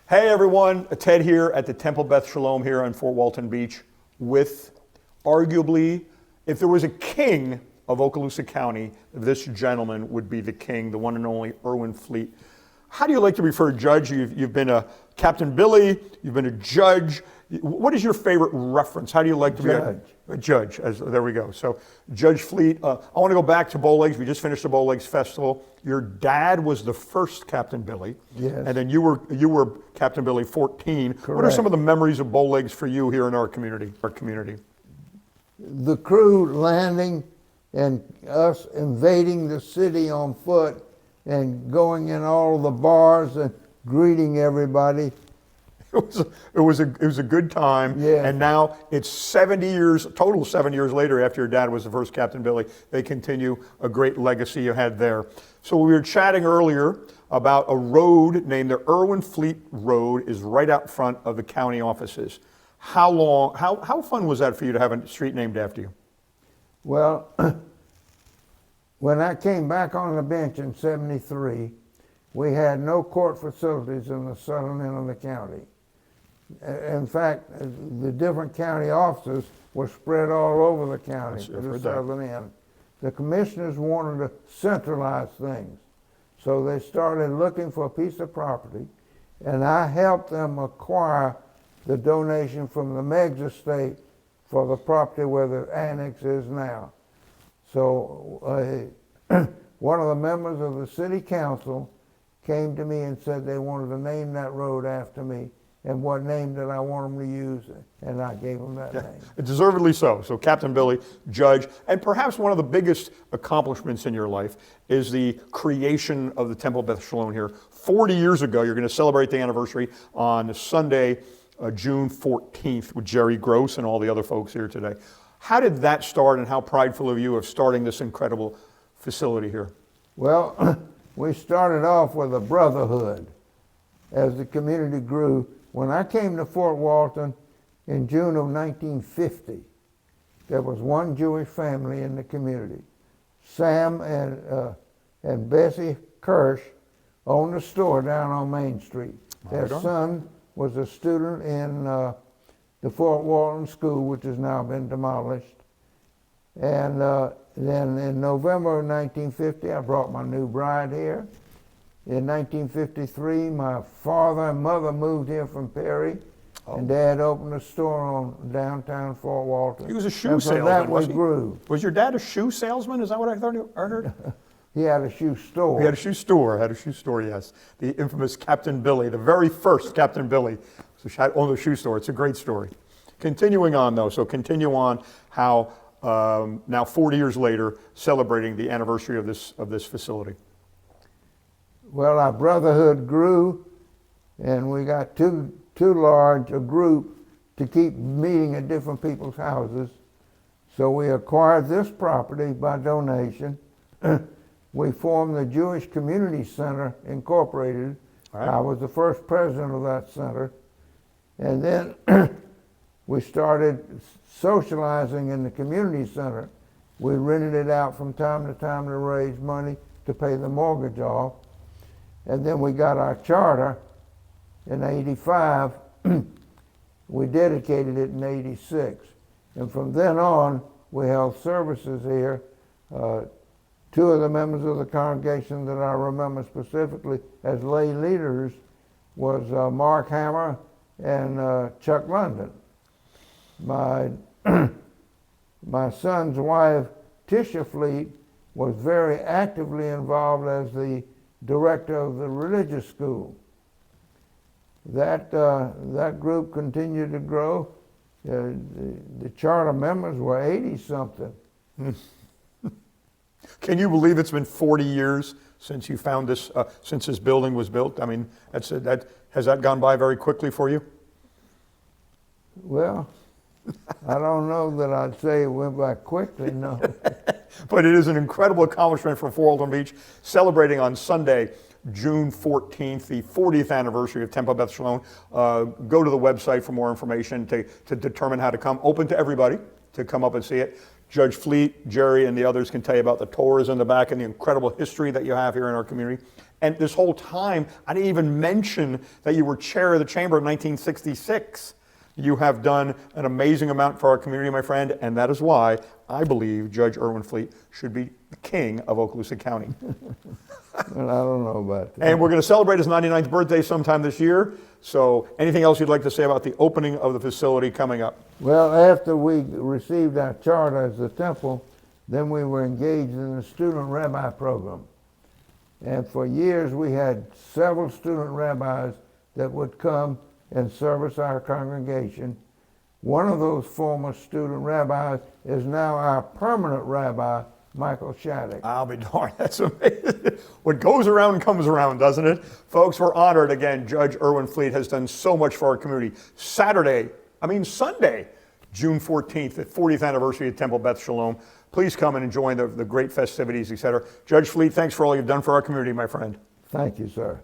Hey everyone, Ted here at the Temple Beth Shalom here on Fort Walton Beach with arguably, if there was a king of Okaloosa County, this gentleman would be the king, the one and only Irwin Fleet. How do you like to be referred, Judge? You've been a Captain Billy, you've been a judge. What is your favorite reference? How do you like to be a judge? There we go. So Judge Fleet, I want to go back to Bow Legs. We just finished the Bow Legs Festival. Your dad was the first Captain Billy. Yes. And then you were Captain Billy 14. Correct. What are some of the memories of Bow Legs for you here in our community? The crew landing and us invading the city on foot and going in all the bars and greeting everybody. It was a good time, yeah. And now it's 70 years, total 7 years later after your dad was the first Captain Billy. They continue a great legacy you had there. So we were chatting earlier about a road named the Irwin Fleet Road is right out front of the county offices. How fun was that for you to have a street named after you? Well, when I came back on the bench in '73, we had no court facilities in the southern end of the county. In fact, the different county offices were spread all over the county, the southern end. The commissioners wanted to centralize things. So they started looking for a piece of property, and I helped them acquire the donation from the Meggs estate for the property where the annex is now. So one of the members of the city council came to me and said they wanted to name that road after me, and what name did I want them to use, and I gave them that name. Deservedly so. So Captain Billy, Judge, and perhaps one of the biggest accomplishments in your life is the creation of the Temple Beth Shalom here. 40 years ago, you're going to celebrate the anniversary on Sunday, June 14th with Jerry Gross and all the other folks here today. How did that start, and how prideful are you of starting this incredible facility here? Well, we started off with a brotherhood as the community grew. When I came to Fort Walton in June of 1950, there was one Jewish family in the community. Sam and Bessie Kirsch owned a store down on Main Street. Their son was a student in the Fort Walton School, which has now been demolished. And then in November of 1950, I brought my new bride here. In 1953, my father and mother moved here from Perry, and Dad opened a store on downtown Fort Walton. He was a shoe salesman, that wasn't he? Grew. Was your dad a shoe salesman? Is that what I heard? He had a shoe store. He had a shoe store, yes. The infamous Captain Billy, the very first Captain Billy, owned a shoe store. It's a great story. Continuing on, though, so continue on how now 40 years later, celebrating the anniversary of this facility. Well, our brotherhood grew, and we got too large a group to keep meeting at different people's houses. So we acquired this property by donation. We formed the Jewish Community Center Incorporated. Right. I was the first president of that center. And then we started socializing in the community center. We rented it out from time to time to raise money to pay the mortgage off. And then we got our charter in '85. We dedicated it in '86. And from then on, we held services here. Two of the members of the congregation that I remember specifically as lay leaders was Mark Hammer and Chuck London. My son's wife, Tisha Fleet, was very actively involved as the director of the religious school. That group continued to grow. The charter members were 80-something. Can you believe it's been 40 years since you found this, since this building was built? I mean, has that gone by very quickly for you? Well, I don't know that I'd say it went by quickly, no. But it is an incredible accomplishment for Fort Walton Beach, celebrating on Sunday, June 14th, the 40th anniversary of Temple Beth Shalom. Go to the website for more information to determine how to come. Open to everybody to come up and see it. Judge Fleet, Jerry, and the others can tell you about the tours in the back and the incredible history that you have here in our community. And this whole time, I didn't even mention that you were chair of the chamber in 1966. You have done an amazing amount for our community, my friend, and that is why I believe Judge Irwin Fleet should be the king of Okaloosa County. Well, I don't know about that. And we're going to celebrate his 99th birthday sometime this year. So anything else you'd like to say about the opening of the facility coming up? Well, after we received our charter as a temple, then we were engaged in the student rabbi program. And for years we had several student rabbis that would come and service our congregation. One of those former student rabbis is now our permanent rabbi, Michael Shattuck. I'll be darned, that's amazing. What goes around comes around, doesn't it? Folks, we're honored again. Judge Irwin Fleet has done so much for our community. Sunday, June 14th, the 40th anniversary of Temple Beth Shalom. Please come and enjoy the great festivities, etc. Judge Fleet, thanks for all you've done for our community, my friend. Thank you, sir.